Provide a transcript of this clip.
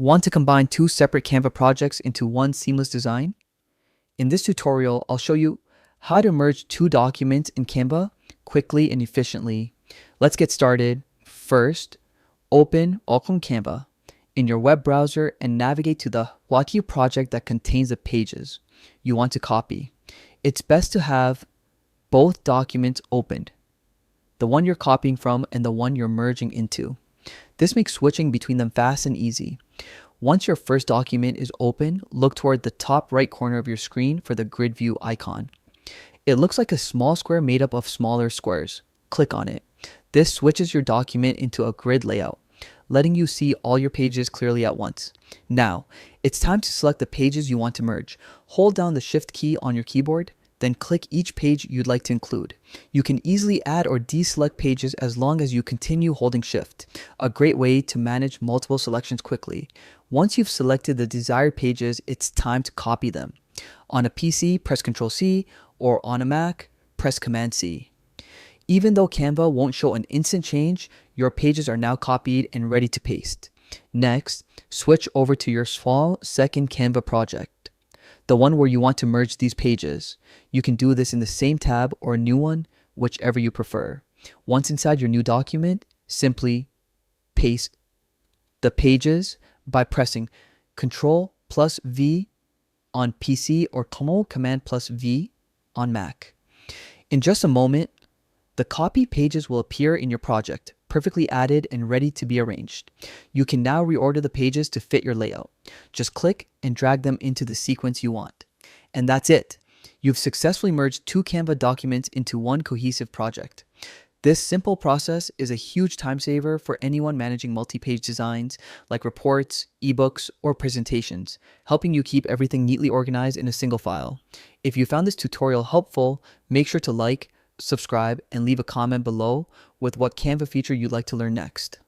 Want to combine two separate Canva projects into one seamless design? In this tutorial, I'll show you how to merge two documents in Canva quickly and efficiently. Let's get started. First, open Canva in your web browser and navigate to the Wati project that contains the pages you want to copy. It's best to have both documents opened, the one you're copying from and the one you're merging into. This makes switching between them fast and easy. Once your first document is open, look toward the top right corner of your screen for the grid view icon. It looks like a small square made up of smaller squares. Click on it. This switches your document into a grid layout, letting you see all your pages clearly at once. Now, it's time to select the pages you want to merge. Hold down the Shift key on your keyboard, then click each page you'd like to include. You can easily add or deselect pages as long as you continue holding Shift, a great way to manage multiple selections quickly. Once you've selected the desired pages, it's time to copy them. On a PC, press Ctrl+C, or on a Mac, press Command+C. Even though Canva won't show an instant change, your pages are now copied and ready to paste. Next, switch over to your small second Canva project, the one where you want to merge these pages. You can do this in the same tab or a new one, whichever you prefer. Once inside your new document, simply paste the pages by pressing Ctrl+V on PC or Command+V on Mac. In just a moment, the copied pages will appear in your project, perfectly added and ready to be arranged. You can now reorder the pages to fit your layout. Just click and drag them into the sequence you want. And that's it. You've successfully merged two Canva documents into one cohesive project. This simple process is a huge time saver for anyone managing multi-page designs like reports, ebooks, or presentations, helping you keep everything neatly organized in a single file. If you found this tutorial helpful, make sure to like, subscribe, and leave a comment below with what Canva feature you'd like to learn next.